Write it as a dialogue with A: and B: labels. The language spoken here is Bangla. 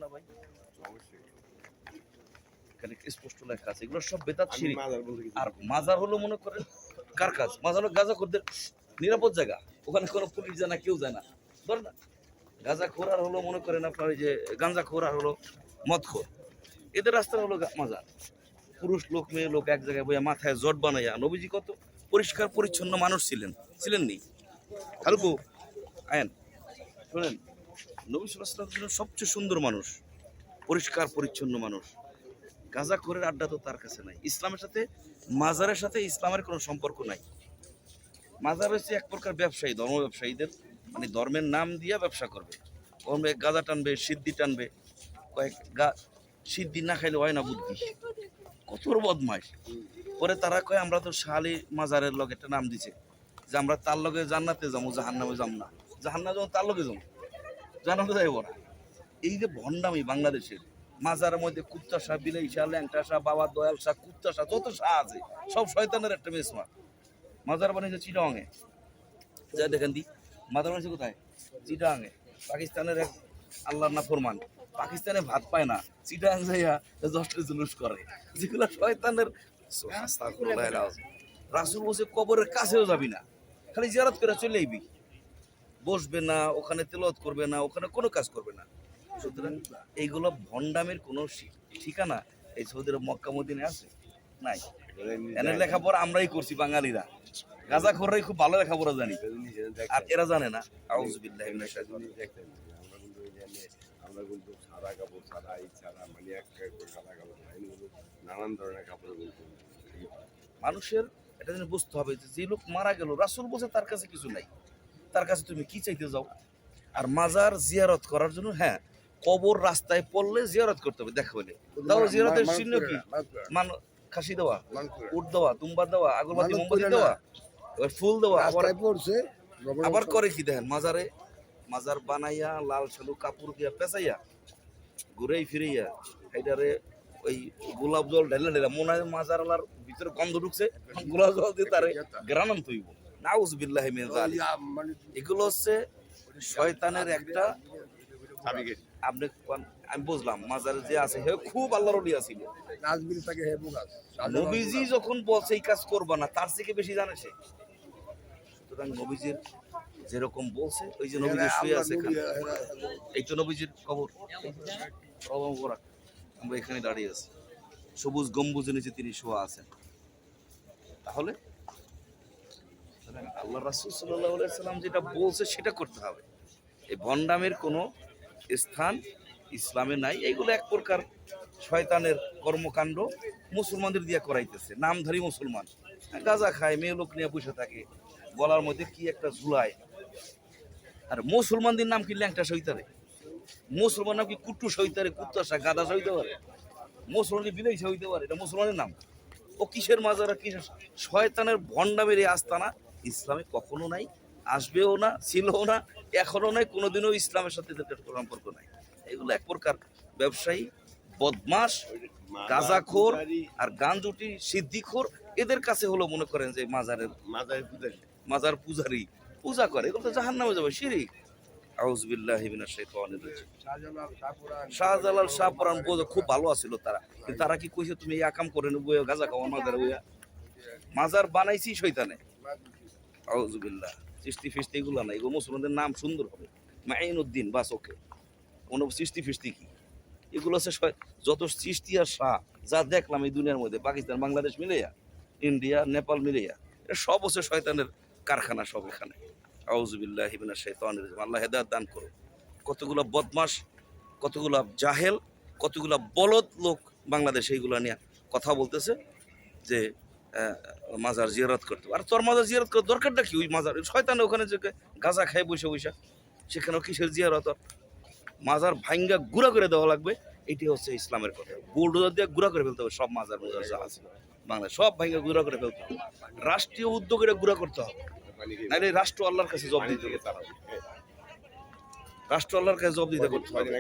A: না ভাই? এখানে স্পষ্ট লেখা আছে এগুলো সব বেদাত শিরক। আর মাজার হলো মনে করেন কার কাজ? মাজার হলো গাঁজাখোরদের নিরাপদ জায়গা, ওখানে কোনো পুলিশ যায় না, কেউ যায় না। ধর না গাঁজাখোর আর হলো মনে করেন আপনার ওই যে গাঁজাখোর আর হলো মদখোর, এদের রাস্তা হলো মাজার। পুরুষ লোক মেয়ে লোক এক জায়গায় বইয়া মাথায় জট বানাইয়া। নবীজি কত পরিষ্কার পরিচ্ছন্ন মানুষ ছিলেন নি? হালকু আয়েন শোনেন, নবী সাল্লাল্লাহু আলাইহি ওয়াসাল্লাম ছিলেন সবচেয়ে সুন্দর মানুষ, পরিষ্কার পরিচ্ছন্ন মানুষ। গাঁজাখোরের আড্ডা তো তার কাছে নাই। ইসলামের সাথে মাজারের সাথে ইসলামের কোনো সম্পর্ক নাই। মাজার হচ্ছে এক প্রকার ব্যবসায়ী, ধর্ম ব্যবসায়ীদের মানে ধর্মের নাম দিয়া ব্যবসা করবে। কমবে গাঁজা টানবে, সিদ্ধি টানবে, কয়েক সিদ্ধি না খাইলে হয় না বুদ্ধি, কত বদমাইশ। পরে তারা কয় আমরা তো শালি মাজারের লগে একটা নাম দিছে যে আমরা তার লগে জান্নাতে যাবো, জাহান্নামে যাবো না, জাহান্নামে যাবো তার লগে যাবো, জান্নাতে যাইব না। এই যে ভণ্ডামি বাংলাদেশের মাজারের মধ্যে কুত্তা শাহ, বিলাই শাহ, ল্যাংটা শাহ, বাবা দয়াল শাহ, কুত্তা শাহ, যত শাহ আছে সব শয়তানের একটা মেসমার। মাজার বানিয়েছে চিটাঙে, যা দেখেন দি মাজার বানিয়েছে কোথায়? চিটাঙে। পাকিস্তানের এক আল্লাহর নাফরমান পাকিস্তানে ভাত পায় না, চিটাং যাইয়া দশটা জুলুস করে, যেগুলো শয়তানের। রাসূল বসে কবরের কাছেও যাবি না, খালি জিয়ারত করে চলে আইবি, বসবে না ওখানে, তেলাওয়াত করবে না ওখানে, কোনো কাজ করবে না। সুতরাং এইগুলো ভণ্ডামের কোনো ঠিকানা এই সৌদি আরব মক্কা মদিনায় আছে? নাই। এনের লেখাপড়া আমরাই করছি বাঙালিরা, গাঁজাখোররাই খুব ভালো লেখাপড়া জানি, আর এরা জানে না। আউযু বিল্লাহি মিনাশ শাইতানির রাজিম।
B: আমরা কিন্তু সাদা কাপড় ছাড়া, এই ছাড়া মানে একটা সাদা কাপড় নানান ধরনের কাপড় বলতে
A: মানুষের এটা যেন বুঝতে হবে যে লোক মারা গেল, রাসূল বলছে তার কাছে কিছু নাই, তার কাছে তুমি কি চাইতে যাও? আর মাজার জিয়ারত করার জন্য হ্যাঁ, কবর রাস্তায় পড়লে জিয়ারত করতে হবে দেখা হলে, তাও জিয়ারতের চিহ্ন কি? খাসি দেওয়া, উট দেওয়া, দুম্বা দেওয়া, আগরবাতি মোমবাতি দেওয়া, ফুল দেওয়া। আবার করে কি দেখেন, মাজার বানাইয়া লাল সালু কাপড় দিয়া পেঁচাইয়া ঘুরেই ফিরাইয়া এটারে ওই গোলাপ জল ঢেলে মনে হয় মাজারালার ভিতরে গন্ধ ঢুকছে, গোলাপ জল দিয়ে তারে গ্রানাম তৈব। নাউযু বিল্লাহি মিন যালিক। এগুলো হচ্ছে শয়তানের একটা। আপনি আমি বুঝলাম মাজারে যে আছে হে খুব আল্লাহর ওলি আছিল, নবীজি যখন বলছে এই কাজ করবা না, তার থেকে বেশি জানে সে। সুতরাং নবীজির যেরকম বলছে, ওই যে নবীজি শুয়ে আছে এখানে, এই তো নবীজির কবর, আমরা এখানে দাঁড়িয়ে আছি, সবুজ গম্বুজের নিচে তিনি শোয়া আছেন। তাহলে আল্লাহ রাসূল সাল্লাল্লাহু আলাইহি সাল্লাম যেটা বলছে সেটা করতে হবে। এই ভণ্ডামের কোনো স্থান ইসলামে নাই। এইগুলো এক প্রকার শয়তানের কর্মকাণ্ড, মুসলমানদের দিয়ে করাইতেছে। নামধারী মুসলমান গাঁজা খায়, মেয়ে লোক নিয়ে বসে থাকে, গলার মধ্যে কি একটা ঝুলায়। আর মুসলমানদের নাম কি ল্যাংটা সইতারে, মুসলমান নাম কি কুট্টু সইতারে, কুত্তাশা গাদা সইতে পারে, মুসলমান কি বিলাই সইতে পারে? এটা মুসলমানের নাম। ও কিসের মাজার, কিসের শয়তানের ভণ্ডামের এই আস্তানা ইসলামে কখনো নাই, আসবেও না, ছিলও না, এখনো নাই, কোনোদিনও ইসলামের সাথে সম্পর্ক নাই। এগুলো এক প্রকার ব্যবসায়ী, বদমাস, গাঁজাখোর আর গাঞ্জুটি সিদ্ধিখোর, এদের কাছে হলো মনে করেন যে মাজার পূজারি পূজা করে, এগুলো তো জাহান্নামে যাবে, শিরক। আউযু বিল্লাহি মিনাশ শাইতানির রাজিম। শাহজালাল শাহপরান খুব ভালো আছিল তারা, কিন্তু তারা কি কইছে তুমি এই আকাম করে নেবো গাঁজা খাওয়া মাজারে বইয়া? মাজার বানাইছি শয়তানে। আউযু বিল্লাহ। চিস্তি ফিস্তি এগুলো না, এগুলো মুসলমানদের নাম সুন্দর হবে, মাইনুদ্দিন বাস, ওকে। কোনো চিস্তি ফিস্তি কি, এগুলো হচ্ছে যত চিস্তি আর শাহ যা দেখলাম এই দুনিয়ার মধ্যে, পাকিস্তান বাংলাদেশ মিলেয়া, ইন্ডিয়া নেপাল মিলেয়া, এটা সব হচ্ছে শয়তানের কারখানা সব এখানে। আউযু বিল্লাহি মিনাশ শাইতানির রাজিম। আল্লাহ হেদায়েত দান করো। কতগুলো বদমাস, কতগুলো জাহেল, কতগুলো বলদ লোক বাংলাদেশে এইগুলো নিয়ে কথা বলতেছে যে মাজার জিয়ারত করতে। আর তোর মাজার জিয়ারত করার দরকারটা কি? ওই মাজার শয়তান ওখানে যে গাঁজা খায় বসে সেখানেও কিসের জিয়ারত? মাজার ভাঙ্গা গুঁড়া করে দেওয়া লাগবে, এটি হচ্ছে ইসলামের কথা। বুলডোজার দিয়ে গুঁড়া করে ফেলতে হবে সব মাজার যা আছে বাংলায়, সব ভাঙ্গা গুঁড়া করে ফেলতে হবে। রাষ্ট্রীয় উদ্যোগের গুঁড়া করতে হবে, নাহলে রাষ্ট্র আল্লাহর কাছে জবাব দিতে হবে। রাষ্ট্র আল্লাহর কাছে জবাব দিতে করতে হবে।